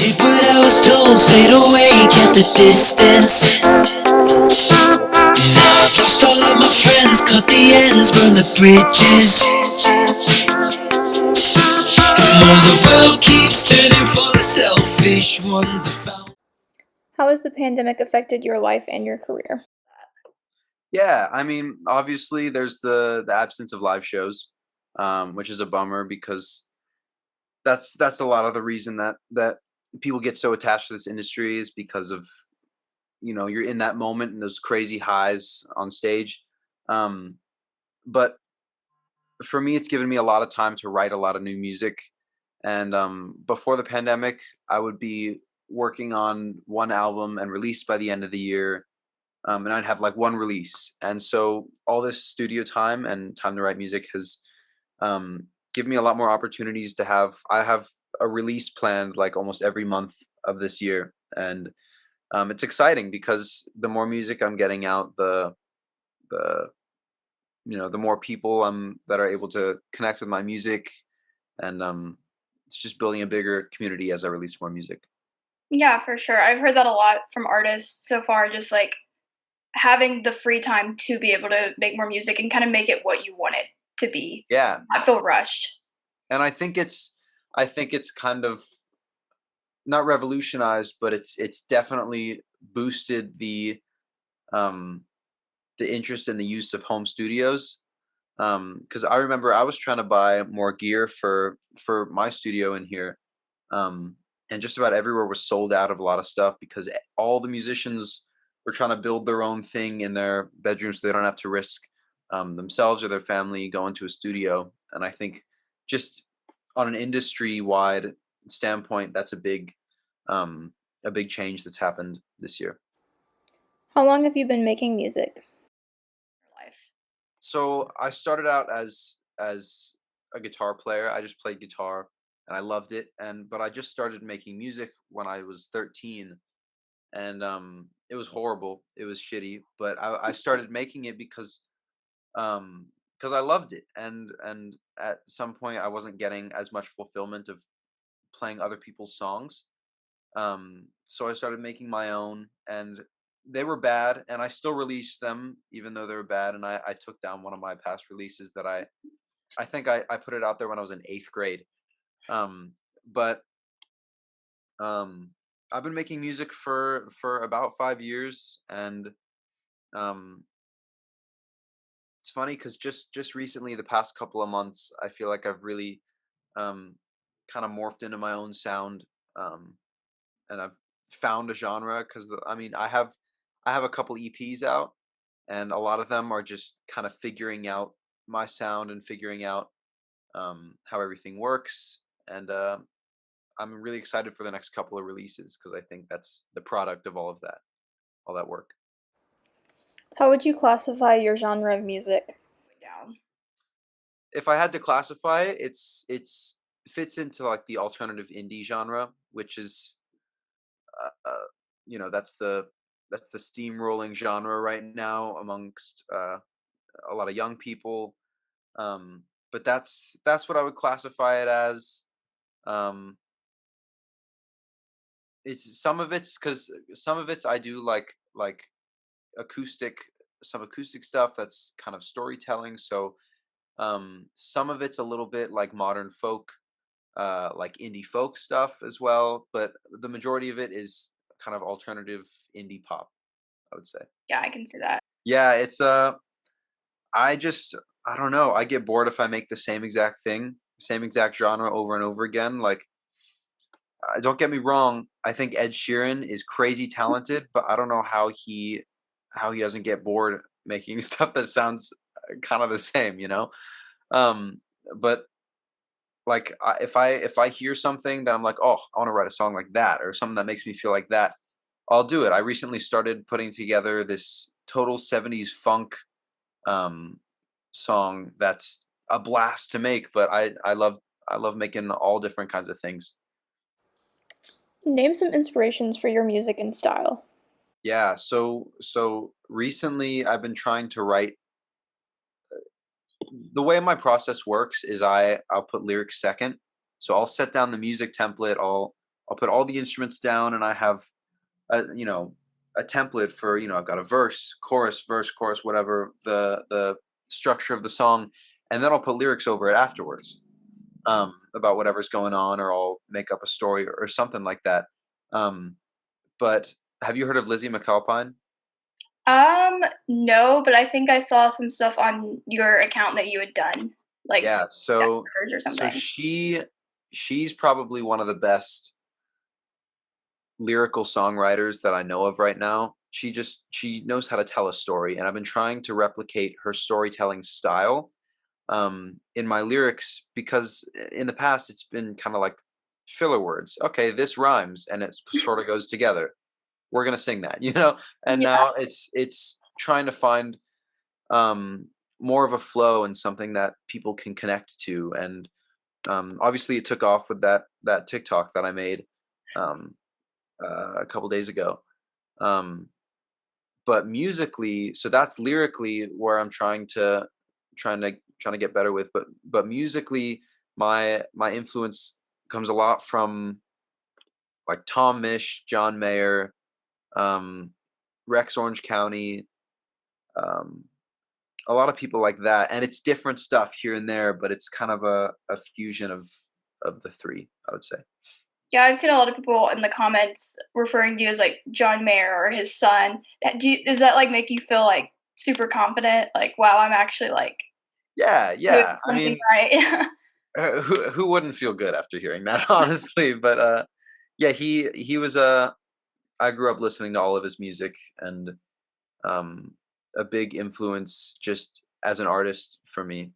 Did what I was told, stayed away, kept the distance. And now I've lost all of my friends, cut the ends, burned the bridges. And while the world keeps turning for the selfish ones, I found. How has the pandemic affected your life and your career? Yeah, I mean, obviously there's the absence of live shows, which is a bummer because that's a lot of the reason that people get so attached to this industry is because of, you're in that moment and those crazy highs on stage. Um, but for me, it's given me a lot of time to write a lot of new music. And before the pandemic, I would be working on one album and released by the end of the year. And I'd have like one release. And so all this studio time and time to write music has given me a lot more opportunities to have. I have a release planned like almost every month of this year. And it's exciting because the more music I'm getting out, the the more people that are able to connect with my music, and it's just building a bigger community as I release more music. Yeah, for sure. I've heard that a lot from artists so far, just like having the free time to be able to make more music and kind of make it what you want it to be. Yeah, Not feel rushed. and I think it's kind of not revolutionized, but it's definitely boosted um the interest in the use of home studios. Because I remember I was trying to buy more gear for my studio in here, um, and just about everywhere was sold out of a lot of stuff because all the musicians were trying to build their own thing in their bedrooms so they don't have to risk themselves or their family going to a studio. And I think just on an industry wide standpoint, that's um, a big change that's happened this year. How long have you been making music? Life. So I started out as a guitar player. I just played guitar and I loved it. And but I just started making music when I was 13, and it was horrible. It was shitty, but I started making it because I loved it, and at some point I wasn't getting as much fulfillment of playing other people's songs. So I started making my own, and they were bad, and I still released them even though they were bad. And I took down one of my past releases that I think I put it out there when I was in eighth grade. But um, I've been making music for about 5 years, and um, it's funny because just recently, the past couple of months, I feel like I've really um, kind of morphed into my own sound. Um, and I've found a genre because I mean I have a couple EPs out, and a lot of them are just kind of figuring out my sound and figuring out how everything works. And I'm really excited for the next couple of releases because I think that's the product of all that work. How would you classify your genre of music? Down. If I had to classify it, it's fits into like the alternative indie genre, which is that's the steamrolling genre right now amongst a lot of young people. But that's what I would classify it as. Um, it's some of it's I do like acoustic some acoustic stuff that's kind of storytelling. So some of it's a little bit like modern folk, like indie folk stuff as well. But the majority of it is kind of alternative indie pop, I would say. Yeah, I can see that. Yeah, it's I just I don't know. I get bored if I make the same exact thing, same exact genre over and over again. Like, don't get me wrong. I think Ed Sheeran is crazy talented, but I don't know how he doesn't get bored making stuff that sounds kind of the same. Um, but like if I hear something that I'm like, oh, I want to write a song like that, or something that makes me feel like that, I'll do it. I recently started putting together this total '70s funk um, song that's a blast to make. But I love making all different kinds of things. Name some inspirations for your music and style. Yeah. So recently I've been trying to write. The way my process works is I'll put lyrics second. So I'll set down the music template. I'll I'll put all the instruments down, and I have a template for, I've got a verse, chorus, whatever the structure of the song, and then I'll put lyrics over it afterwards, about whatever's going on, or I'll make up a story or something like that. Um, but have you heard of Lizzie McAlpine? No, but I think I saw some stuff on your account that you had done, like Yeah, so covers or so something. she's probably one of the best lyrical songwriters that I know of right now. She knows how to tell a story, and I've been trying to replicate her storytelling style, in my lyrics, because in the past it's been kind of like filler words. Okay, this rhymes and it sort of goes together. We're gonna sing that, And Yeah. now it's trying to find, um, more of a flow and something that people can connect to. And obviously, it took off with that TikTok that I made, um, a couple days ago. Um, but musically, so that's lyrically where I'm trying to get better with. But musically, my influence comes a lot from like Tom Misch, John Mayer, um, Rex Orange County, um, a lot of people like that, and it's different stuff here and there, but it's kind of a fusion of the three, I would say. Yeah, I've seen a lot of people in the comments referring to you as like John Mayer or his son. Does that like make you feel like super confident? Like, wow, I'm actually like Yeah, doing yeah. I something mean, right. who wouldn't feel good after hearing that, honestly? But yeah, he was I grew up listening to all of his music, and um, a big influence just as an artist for me.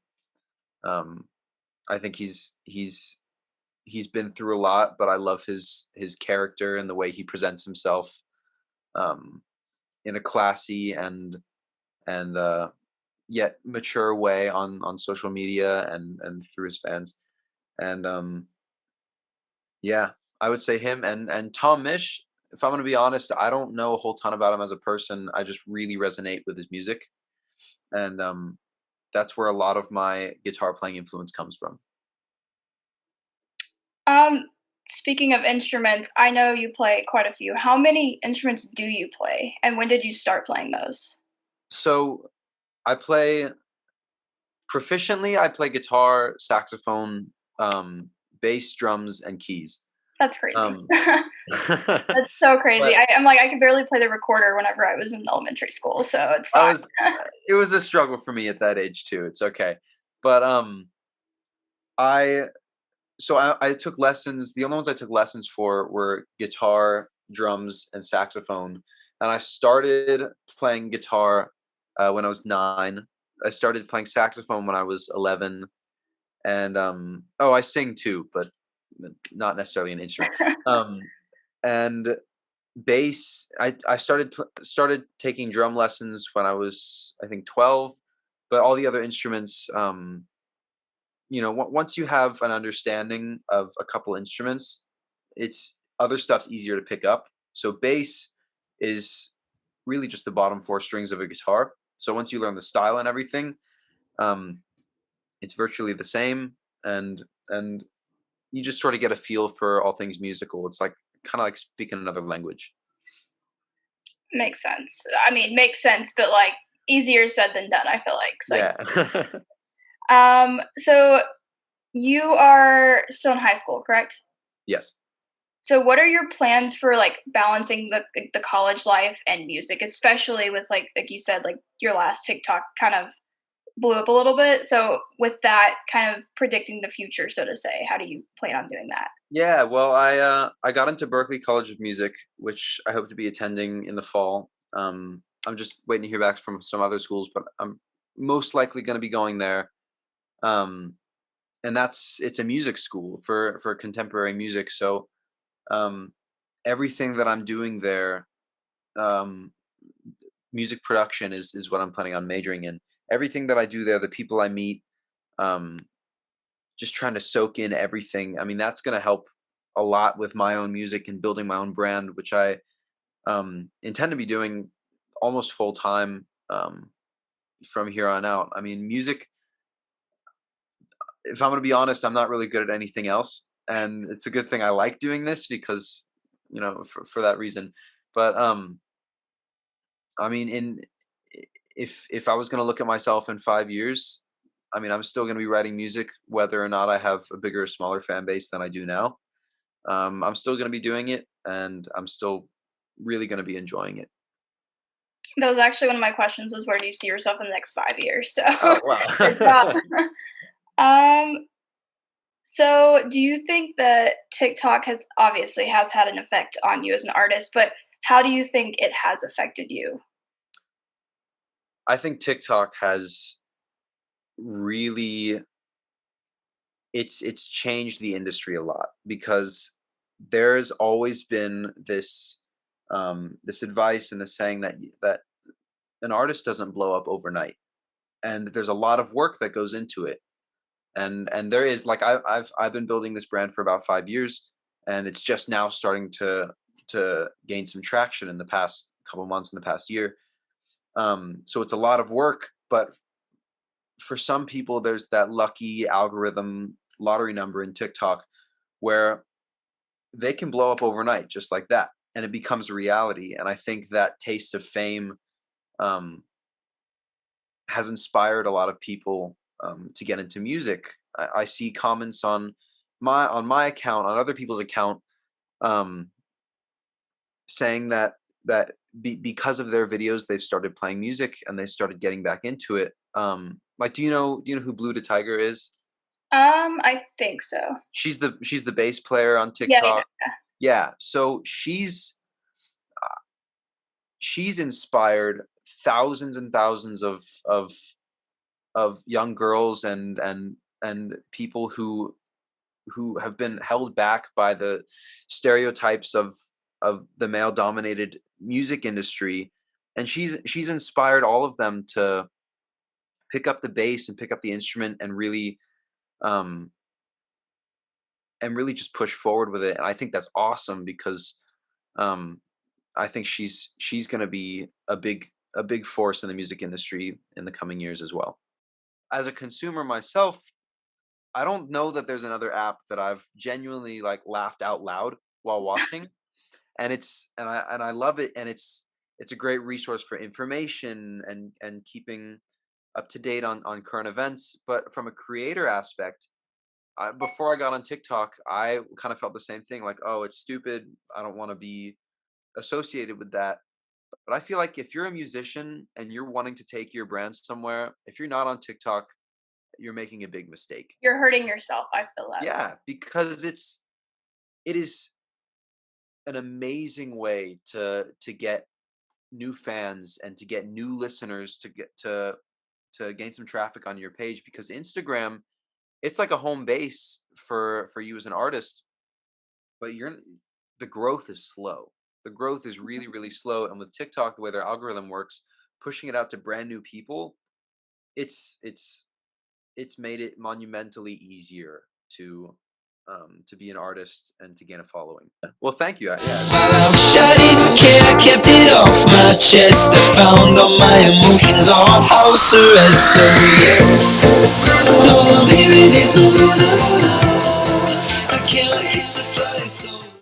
Um, I think he's been through a lot, but I love his character and the way he presents himself, um, in a classy and yet mature way on social media and through his fans. And yeah, I would say him and Tom Misch. If I'm gonna be honest, I don't know a whole ton about him as a person. I just really resonate with his music, and that's where a lot of my guitar playing influence comes from. um, Speaking of instruments, I know you play quite a few. How many instruments do you play, and when did you start playing those? So I play proficiently. I play guitar, saxophone, bass, drums, and keys. That's crazy. Um, That's so crazy. but I'm like I could barely play the recorder whenever I was in elementary school, so it's I fine. was. It was a struggle for me at that age too. It's okay, but I I took lessons. The only ones I took lessons for were guitar, drums, and saxophone. And I started playing guitar when I was 9. I started playing saxophone when I was 11, and oh, I sing too, but not necessarily an instrument. Um, and bass, I started taking drum lessons when I was, I think, 12. But all the other instruments, once you have an understanding of a couple instruments, it's other stuff's easier to pick up. So bass is really just the bottom four strings of a guitar. So once you learn the style and everything, um, it's virtually the same, and you just sort of get a feel for all things musical. It's like kind of like speaking another language. Makes sense. I mean, makes sense, but like easier said than done, I feel like. Yeah. So you are still in high school, correct? Yes. So what are your plans for like balancing the college life and music, especially with like you said, like your last TikTok kind of blew up a little bit. So with that kind of predicting the future, so to say, how do you plan on doing that? Yeah, well, I got into Berklee College of Music, which I hope to be attending in the fall. I'm just waiting to hear back from some other schools, but I'm most likely going to be going there. Um, and it's a music school for contemporary music. So um, everything that I'm doing there, um, music production is what I'm planning on majoring in. Everything that I do there, the people I meet, um, just trying to soak in everything. I mean, that's going to help a lot with my own music and building my own brand, which I intend to be doing almost full time, from here on out. I mean, music, if I'm going to be honest, I'm not really good at anything else. and it's a good thing I like doing this because, for that reason. But I mean, if I was gonna look at myself in 5 years, I mean, I'm still gonna be writing music, whether or not I have a bigger or smaller fan base than I do now. I'm still gonna be doing it, and I'm still really gonna be enjoying it. That was actually one of my questions was where do you see yourself in the next 5 years? So Oh good job. wow. Um, so do you think that TikTok has had an effect on you as an artist, but how do you think it has affected you? I think TikTok has really it's changed the industry a lot because there's always been this advice and this saying that an artist doesn't blow up overnight, and there's a lot of work that goes into it. And there is, like, I've been building this brand for about 5 years, and it's just now starting to gain some traction in the past couple months, in the past year. So it's a lot of work, but for some people, there's that lucky algorithm lottery number in TikTok where they can blow up overnight just like that, and it becomes a reality. And I think that taste of fame um, has inspired a lot of people to get into music. I see comments on my account, on other people's account, um, saying that because of their videos, they've started playing music and they started getting back into it. Like, do you know who Blue to Tiger is? I think so. She's the bass player on Yeah, yeah. TikTok. Yeah, so she's inspired thousands and thousands of young girls and people who have been held back by the stereotypes of the male dominated music industry, and she's inspired all of them to pick up the bass and pick up the instrument um and really just push forward with it. And I think that's awesome because um I think she's going to be a big force in the music industry in the coming years as well. As a consumer myself, I don't know that there's another app that I've genuinely, like, laughed out loud while watching, and I love it, and it's a great resource for information and keeping up to date on current events. But from a creator aspect, before I got on TikTok, I kind of felt the same thing, like, oh, it's stupid. I don't want to be associated with that. But I feel like if you're a musician and you're wanting to take your brand somewhere, if you're not on TikTok, you're making a big mistake. You're hurting yourself, I feel that. Yeah, because it is an amazing way to get new fans and to get new listeners to gain some traffic on your page, because Instagram, it's like a home base for you as an artist, but the growth is slow. The growth is really, really slow. And with TikTok, the way their algorithm works, pushing it out to brand new people, it's it's it's made it monumentally easier to be an artist and to gain a following. Well, thank you. While I was shy, didn't care, I kept it off my chest. I found all my emotions on house arrest. All I'm hearing is no, no, no, no.